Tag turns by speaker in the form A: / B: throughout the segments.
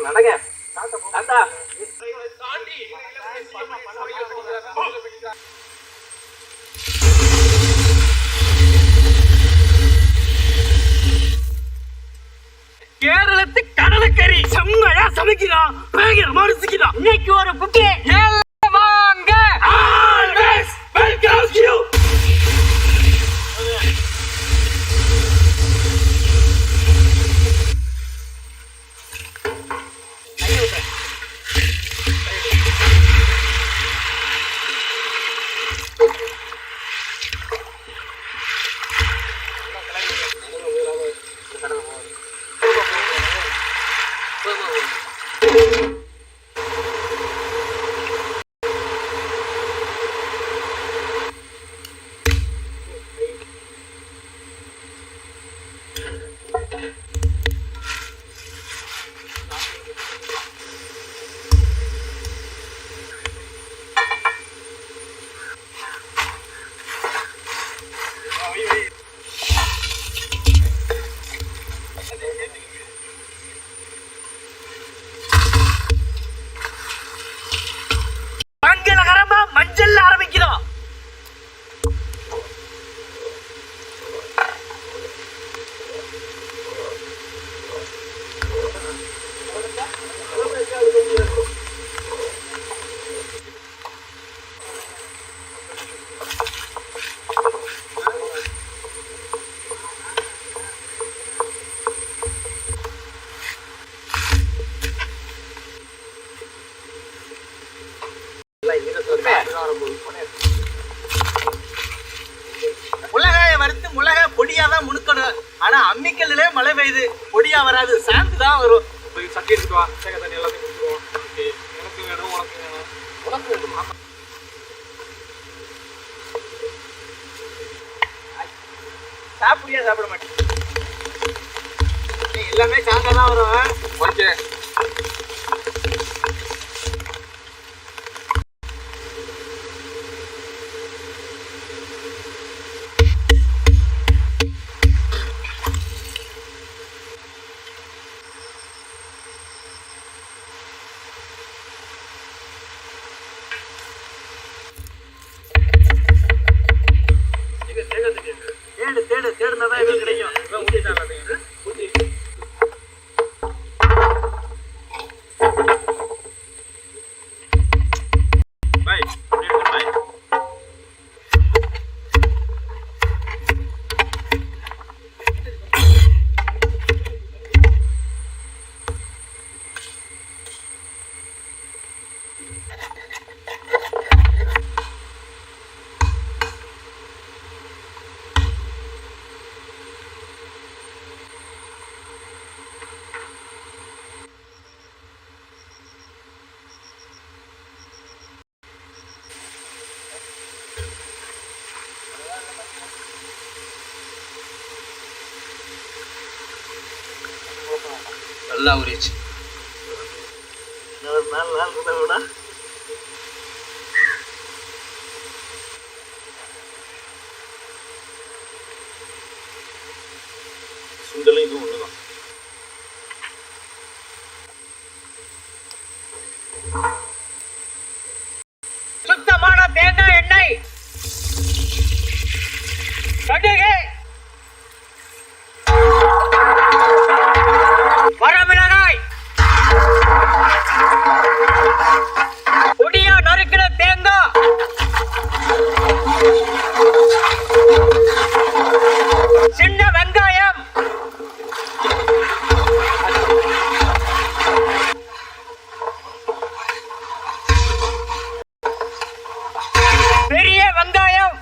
A: நடங்க தாத்தா கேரளத்து கடலைக்கறி செம்மையா சமைக்கிறான், பயங்கரமா ருசிக்கிறான். இன்னைக்கு ஒரு புக்கே வாங்க. Always welcome you. மஞ்சள் ஆரம்பிக்கிறோம். முளகாய வறுத்து முளகாய் பொடியாதான் முணுக்கணும். ஆனா அம்மிக்கல்லே மழை பெய்யுது, பொடியா வராது, சாந்து தான் வரும். சட்டி எடுத்துட்டு வா, தேங்காய் தண்ணி எல்லாத்தையும் கொடுத்துருவோம். எனக்கு வேணும், உனக்கு வேணும். உனக்கு வேணும் சாப்பிடியா? சாப்பிட மாட்டேன், எல்லாமே சாந்தா தான் வரும். ஓகே தேடுனதான் எதுவும் கிடைக்கும். நல்லா ஊறிச்சு. ஒரு 4 நாள் இருந்தா கூட சுண்டலும் இதுவும் ஒண்ணுதான். சுத்தமான தேங்காய் எண்ணெய், கடுகு, வரமிளகாய், பொடியா நறுக்கிற தேங்காய், சின்ன வெங்காயம், பெரிய வெங்காயம்,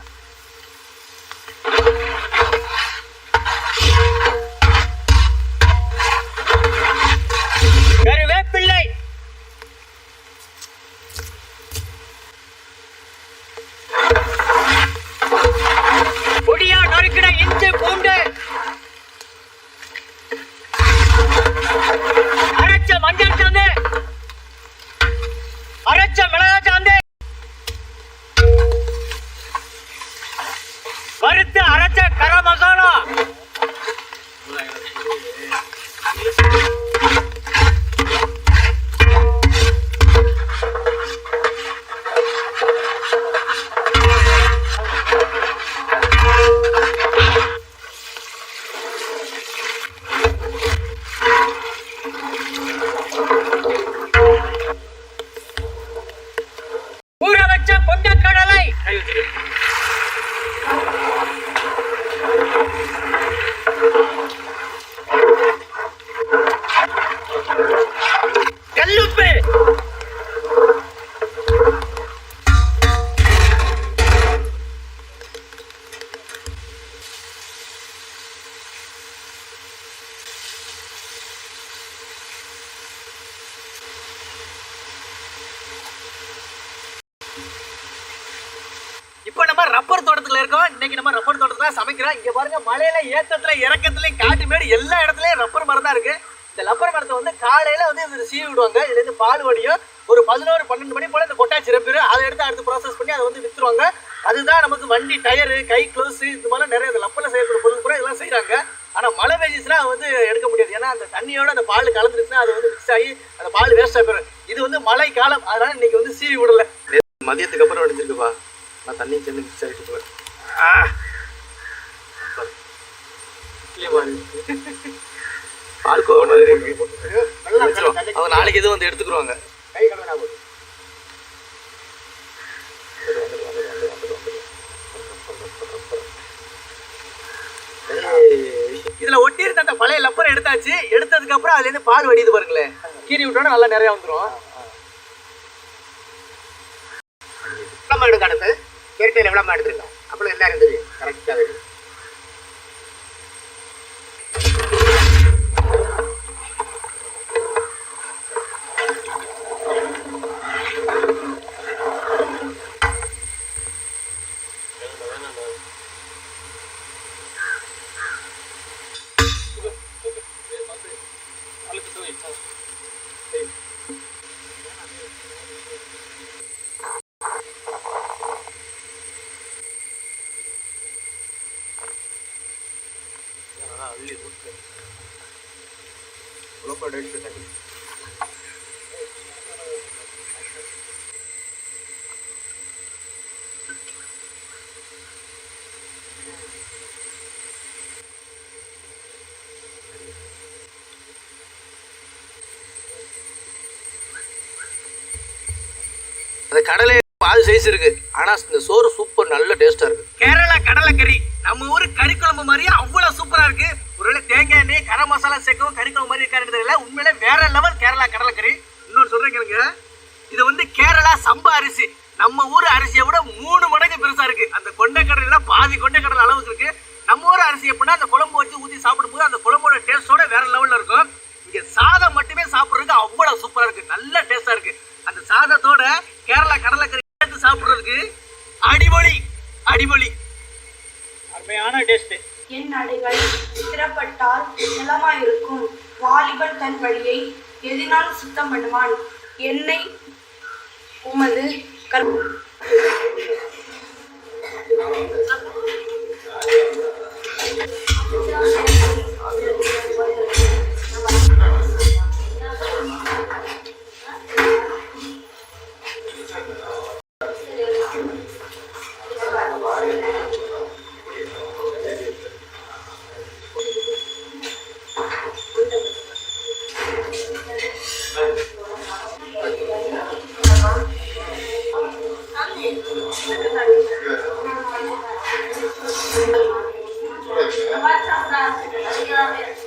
B: ஊற வச்ச கொண்டக்கடலை கல்லுப்பு
A: இப்ப நம்ம ரப்பர் தோட்டத்துல இருக்கோம். இன்னைக்கு நம்ம ரப்பர் தோட்டத்துல சமைக்கிறோம். இங்க பாருங்க, மலையில ஏத்தத்துல இறக்கத்துலயும் காட்டு மேடு எல்லா இடத்துலயும் ரப்பர் மரம் தான் இருக்கு. இந்த ரப்பர் மரத்தை வந்து காலையில வந்து இது சீவி விடுவாங்க. இதுல இருந்து பால் வடியும். ஒரு 11-12 மணி போல இந்த கொட்டாச்சி ரப்பிடும். அதை எடுத்து அடுத்து ப்ராசஸ் பண்ணி அதை வந்து வித்துருவாங்க. அதுதான் நமக்கு வண்டி டயரு, கை க்ளவுஸ், இது மாதிரி நிறைய இந்த லப்பர்ல செய்யக்கூடிய பொருள் கூட இதெல்லாம் செய்யறாங்க. ஆனா மழை பெஞ்சிச்சுன்னா வந்து எடுக்க முடியாது. ஏன்னா அந்த தண்ணியோட அந்த பால் கலந்துருச்சுன்னா அது வந்து மிக்ஸ் ஆகி அந்த பால் வேஸ்டா போயிடும். இது வந்து மழை காலம், அதனால இன்னைக்கு வந்து சீவி விடல. மதியத்துக்கு அப்புறம் அடிச்சிருக்குப்பா. நான் தண்ணி சென்று மிக்ஸ் ஆகிட்டு போவேன். பால் கோவா மாதிரி இருக்கு. அவங்க நாளைக்கு எதுவும் வந்து எடுத்துக்குருவாங்க. கை கடவுளா போகுது. இதுல ஒட்டி இருந்த அந்த பழைய லப்பரை எடுத்தாச்சு. எடுத்ததுக்கு அப்புறம் அதுல இருந்து பால் வடியுது பாருங்களேன். கீறி விட்டோன்னா நல்லா நிறைய வந்துடும்.
B: அடுத்து கேரட்டையில் எவ்வளோ எடுத்துருக்கோம். அப்புறம் எல்லாம் இருந்தது கரெக்டாக வருது.
A: அந்த கடலை பாதி சைஸ் இருக்கு. ஆனா இந்த சோறு சூப்பர், நல்ல டேஸ்டா இருக்கு. கேரளா கடலை கறி நம்ம ஊரு கறி குழம்பு மாதிரியே அவ்வளவு சூப்பரா இருக்கு. ஒருவேளை தேங்காய் எண்ணெய், கரம் மசாலா சேர்க்கவும் கறி குழம்பு மாதிரி இருக்காரு தெரியல. உண்மையிலே வேற லெவல் கேரளா கடலை கறி. இன்னொரு சொல்றேன் கேளுங்க, இது வந்து கேரளா சம்பா அரிசி. நம்ம ஊர் அரிசியை விட 3 மடங்கு பெருசா இருக்கு. அந்த கொண்டைக்கடலை பாதி கொண்டைக்கடலை அளவுக்கு இருக்கு. நம்ம ஊர் அரிசி எப்படின்னா அந்த குழம்பு வச்சு ஊற்றி சாப்பிடும்போது அந்த குழம்போட டேஸ்டோட வேற லெவல்ல இருக்கும். இங்க சாதம் மட்டுமே சாப்பிடுறதுக்கு அவ்வளவு சூப்பரா இருக்கு, நல்ல டேஸ்டா இருக்கு. அந்த சாதத்தோட கேரளா கடலைக்கறி சேர்த்து சாப்பிடுறதுக்கு அடிபொலி அடிபொலி, அருமையான டேஸ்ட்.
C: என் அடைகள் திறப்பட்டால் நிலமாயிருக்கும். வாலிபன் தன் வழியை எதினால் சுத்தம் பண்ணுவான். என்னை உமது
D: What's up,